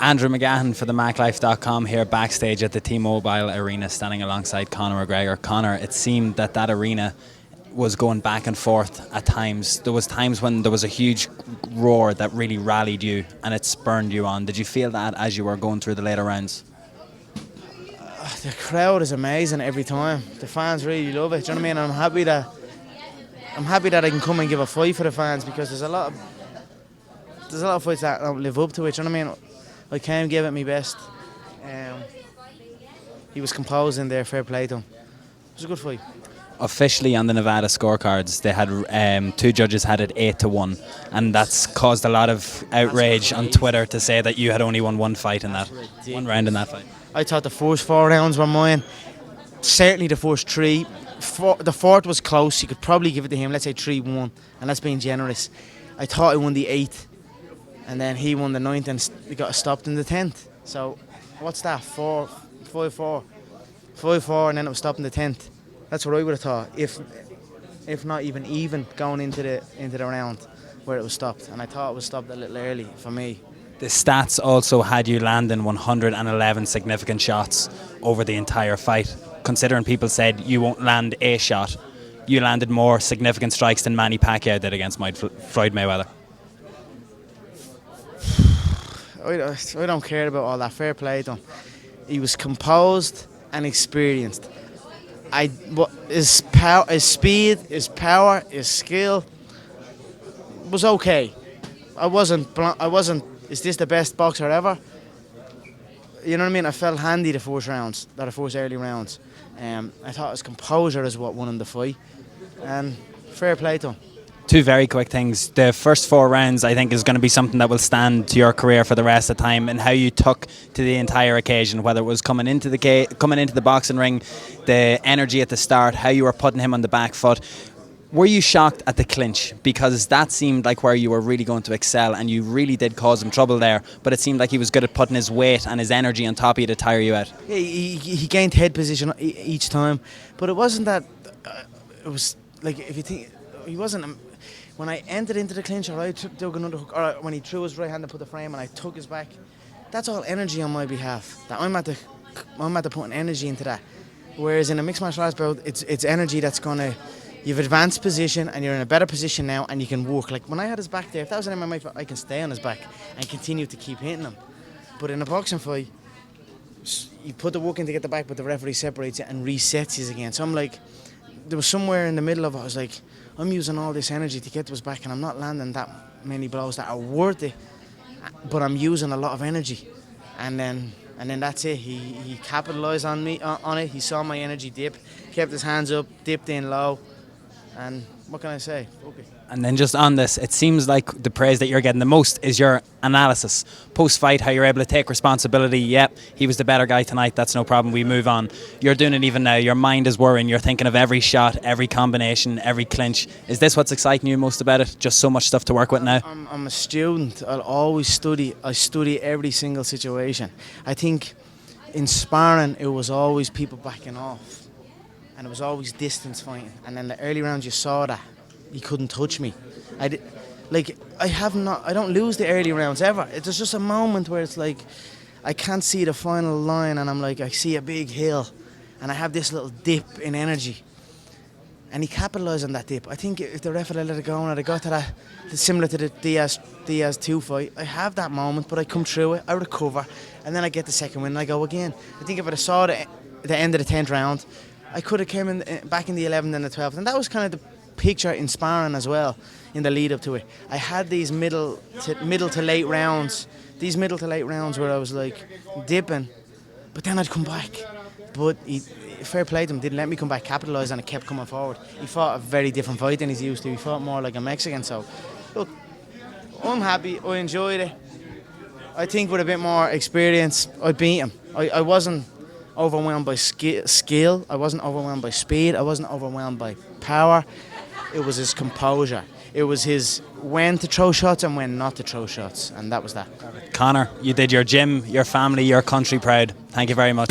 Andrew McGahon for the MacLife.com here backstage at the T-Mobile Arena, standing alongside Conor McGregor. Conor, it seemed that arena was going back and forth at times. There was times when there was a huge roar that really rallied you and it spurred you on. Did you feel that as you were going through the later rounds? The crowd is amazing every time. The fans really love it. Do you know what I mean? And I'm happy that I can come and give a fight for the fans, because there's a lot of fights that don't live up to it. Do you know what I mean? I came, gave it my best. He was composed in there, fair play to him. It was a good fight. Officially on the Nevada scorecards, they had two judges had it 8-1, and that's caused a lot of outrage on Twitter to say that you had only won one fight in that, one round in that fight. I thought the first 4 rounds were mine. Certainly the first 3. The fourth was close. You could probably give it to him. Let's say 3-1, and that's being generous. I thought I won the 8th, and then he won the 9th, and we got stopped in the 10th. So what's that? 5-4, 5-4, and then it was stopped in the 10th. That's what I would have thought, if not even going into the round where it was stopped. And I thought it was stopped a little early for me. The stats also had you landing 111 significant shots over the entire fight. Considering people said you won't land a shot, you landed more significant strikes than Manny Pacquiao did against Floyd Mayweather. I don't care about all that. Fair play to him. He was composed and experienced. His speed, his power, his skill was okay. I wasn't. Is this the best boxer ever? You know what I mean? I felt handy the first early rounds. I thought his composure is what won him the fight, and fair play to him. Two very quick things. The first 4 rounds, I think, is going to be something that will stand to your career for the rest of the time, and how you took to the entire occasion, whether it was coming into the boxing ring, the energy at the start, how you were putting him on the back foot. Were you shocked at the clinch? Because that seemed like where you were really going to excel, and you really did cause him trouble there, but it seemed like he was good at putting his weight and his energy on top of you to tire you out. Yeah, he gained head position each time, but it wasn't that. It was like, if you think, he wasn't. When I entered into the clinch, or I took another hook, or when he threw his right hand to put the frame and I took his back, that's all energy on my behalf. That I'm at the putting energy into that. Whereas in a mixed martial arts bout, it's energy that's gonna. You've advanced position and you're in a better position now, and you can work. Like when I had his back there, if that was an MMA fight, I can stay on his back and continue to keep hitting him. But in a boxing fight, you put the work in to get the back, but the referee separates it and resets you again. So I'm like, there was somewhere in the middle of it, I was like, I'm using all this energy to get to his back, and I'm not landing that many blows that are worth it, but I'm using a lot of energy. And then that's it. He capitalised on me on it. He saw my energy dip, kept his hands up, dipped in low, and what can I say? Okay. And then just on this, it seems like the praise that you're getting the most is your analysis. Post-fight, how you're able to take responsibility. Yep, he was the better guy tonight, that's no problem, we move on. You're doing it even now, your mind is whirring, you're thinking of every shot, every combination, every clinch. Is this what's exciting you most about it? Just so much stuff to work with now? I'm a student, I'll always study. I study every single situation. I think in sparring, it was always people backing off. And it was always distance fighting. And then the early rounds, you saw that. He couldn't touch me. I don't lose the early rounds ever. It's just a moment where it's like, I can't see the final line, and I'm like, I see a big hill, and I have this little dip in energy. And he capitalised on that dip. I think if the ref had let it go and I got to that, similar to the Diaz 2 fight, I have that moment, but I come through it, I recover, and then I get the second win and I go again. I think if I saw the end of the 10th round, I could have came in back in the 11th and the 12th, and that was kind of the picture in sparring as well in the lead up to it. I had these middle to late rounds where I was like dipping, but then I'd come back. But fair play to him, didn't let me come back, capitalised, and it kept coming forward. He fought a very different fight than he's used to. He fought more like a Mexican. So look, I'm happy, I enjoyed it. I think with a bit more experience, I beat him. I wasn't overwhelmed by skill, I wasn't overwhelmed by speed, I wasn't overwhelmed by power. It was his composure. It was his when to throw shots and when not to throw shots, and that was that. Conor, you did your gym, your family, your country proud. Thank you very much.